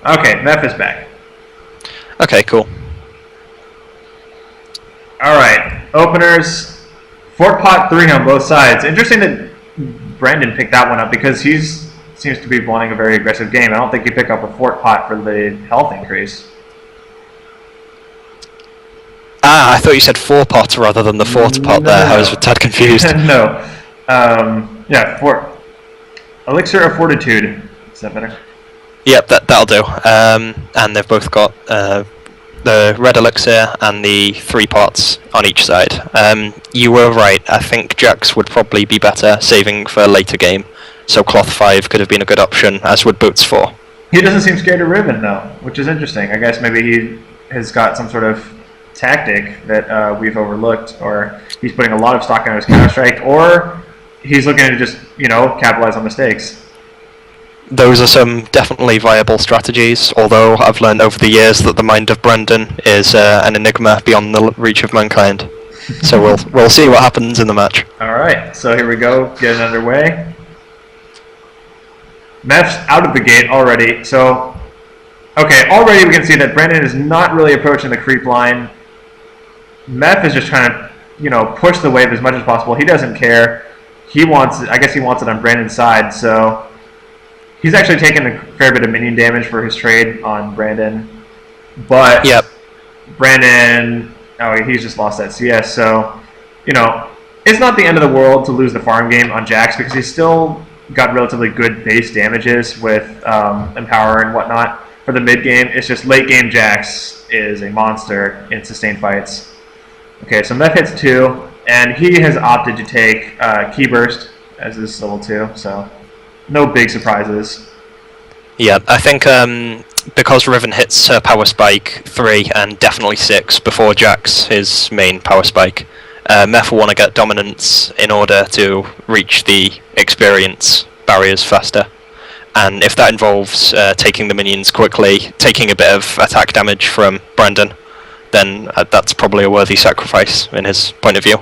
Okay, Meph is back. Okay, cool. Alright, openers. Fort Pot 3 on both sides. Interesting that Brendan picked that one up because he seems to be wanting a very aggressive game. I don't think he picked up a Fort Pot for the health increase. Ah, I thought you said 4 pot rather than the 4th pot there. No. I was a tad confused. No. Yeah, Elixir of Fortitude. Is that better? Yep, that'll do. And they've both got the red elixir and the 3 pots on each side. You were right. I think Jax would probably be better saving for a later game. So Cloth 5 could have been a good option, as would Boots 4. He doesn't seem scared of Riven, though, which is interesting. I guess maybe he has got some sort of tactic that we've overlooked, or he's putting a lot of stock on his Counter-Strike, or he's looking to just, capitalize on mistakes. Those are some definitely viable strategies, although I've learned over the years that the mind of Brendan is an enigma beyond the reach of mankind. So we'll see what happens in the match. Alright, so here we go, getting underway. Meph's out of the gate already, so... Okay, already we can see that Brendan is not really approaching the creep line. Meph is just trying to, push the wave as much as possible. He doesn't care. I guess he wants it on Brandon's side, so... He's actually taken a fair bit of minion damage for his trade on Brandon. But yep. Brandon... Oh, he's just lost that CS, so... it's not the end of the world to lose the farm game on Jax, because he's still got relatively good base damages with Empower and whatnot. For the mid game, it's just late game Jax is a monster in sustained fights. Okay, so Meph hits 2, and he has opted to take Key Burst as his level 2, so no big surprises. Yeah, I think because Riven hits her Power Spike 3 and definitely 6 before Jax, his main Power Spike, Meph will want to get dominance in order to reach the experience barriers faster. And if that involves taking the minions quickly, taking a bit of attack damage from Brandon, then that's probably a worthy sacrifice in his point of view.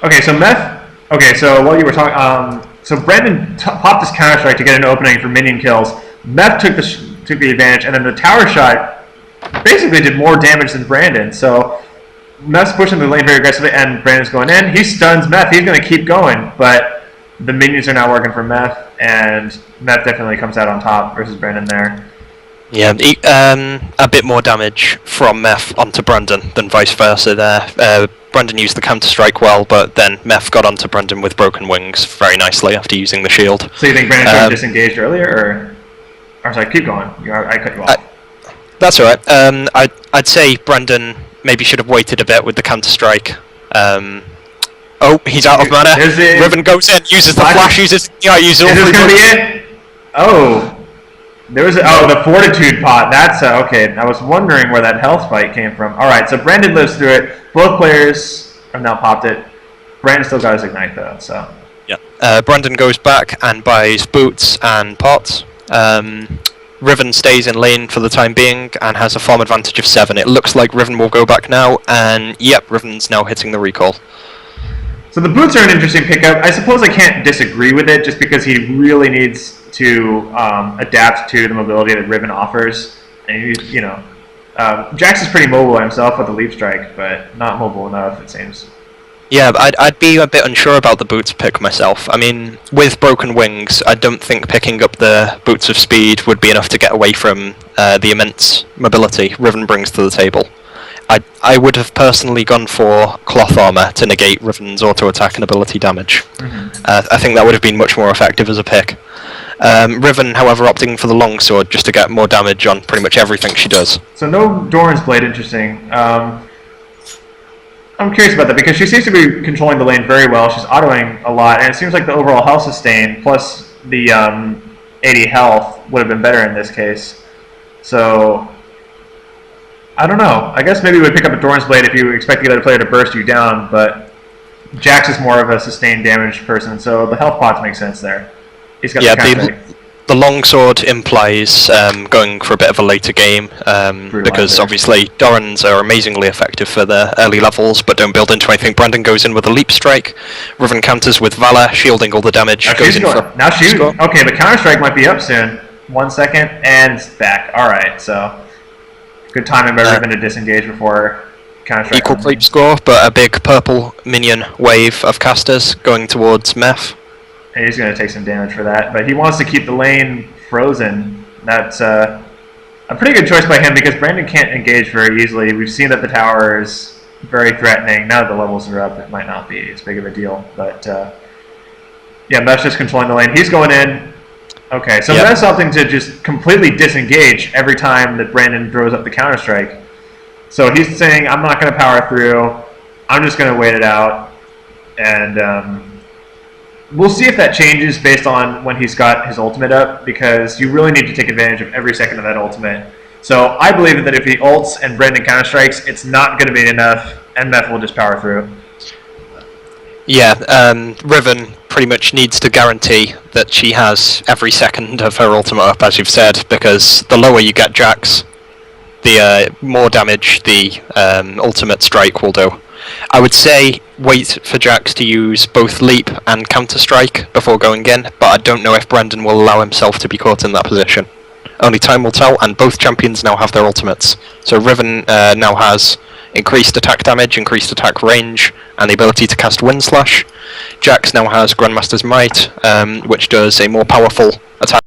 Okay, so Meph... Okay, so while you were talking... so Brandon popped his Counter-Strike to get an opening for minion kills. Meph took the advantage, and then the tower shot basically did more damage than Brandon. So Meph's pushing the lane very aggressively, and Brandon's going in. He stuns Meph. He's going to keep going, but the minions are not working for Meph, and Meph definitely comes out on top versus Brandon there. Yeah, a bit more damage from Meph onto Brandon than vice versa there. Brandon used the Counter-Strike well, but then Meph got onto Brandon with Broken Wings very nicely after using the shield. So you think Brandon could have disengaged earlier, or sorry, keep going. I cut you off. That's alright. I'd say Brandon maybe should have waited a bit with the Counter-Strike. Oh, he's out of mana. Riven goes in, uses the flash, uses all 3 buttons. Oh. The Fortitude pot. That's okay. I was wondering where that health spike came from. Alright, so Brandon lives through it. Both players have now popped it. Brandon still got his Ignite though, so. Yeah. Brandon goes back and buys boots and pots. Riven stays in lane for the time being and has a farm advantage of 7. It looks like Riven will go back now, and yep, Riven's now hitting the recall. So the boots are an interesting pickup. I suppose I can't disagree with it just because he really needs to adapt to the mobility that Riven offers. And Jax is pretty mobile himself with the Leap Strike, but not mobile enough, it seems. Yeah, I'd be a bit unsure about the boots pick myself. I mean, with Broken Wings, I don't think picking up the Boots of Speed would be enough to get away from the immense mobility Riven brings to the table. I would have personally gone for Cloth Armor to negate Riven's auto-attack and ability damage. Mm-hmm. I think that would have been much more effective as a pick. Riven, however, opting for the Longsword just to get more damage on pretty much everything she does. So no Doran's Blade, interesting. I'm curious about that because she seems to be controlling the lane very well. She's autoing a lot, and it seems like the overall health sustain plus the 80 health would have been better in this case. So I don't know. I guess maybe you would pick up a Doran's Blade if you expect the other player to burst you down, but Jax is more of a sustained damage person, so the health pots make sense there. He's got the longsword implies going for a bit of a later game, because obviously Dorans are amazingly effective for the early levels, but don't build into anything. Brandon goes in with a leap strike. Riven counters with Valor, shielding all the damage. Okay, but Counter-Strike might be up soon. 1 second, and it's back. Alright, so good timing by Riven to disengage before counter-strike. Equal creep score, but a big purple minion wave of casters going towards Meph. And he's going to take some damage for that, but he wants to keep the lane frozen. That's a pretty good choice by him because Brandon can't engage very easily. We've seen that the tower is very threatening. Now that the levels are up, it might not be as big of a deal. But yeah, Meph's just controlling the lane. He's going in. Okay, so Meph's opting to just completely disengage every time that Brandon throws up the counter-strike. So he's saying, I'm not going to power through. I'm just going to wait it out. And we'll see if that changes based on when he's got his ultimate up, because you really need to take advantage of every second of that ultimate. So I believe that if he ults and Brandon counter-strikes, it's not going to be enough, and Meph will just power through. Yeah, Riven pretty much needs to guarantee that she has every second of her ultimate up, as you've said, because the lower you get Jax, the more damage the ultimate strike will do. I would say wait for Jax to use both Leap and Counter-Strike before going in, but I don't know if Brendan will allow himself to be caught in that position. Only time will tell, and both champions now have their ultimates. So Riven now has increased attack damage, increased attack range, and the ability to cast Wind Slash. Jax now has Grandmaster's Might, which does a more powerful attack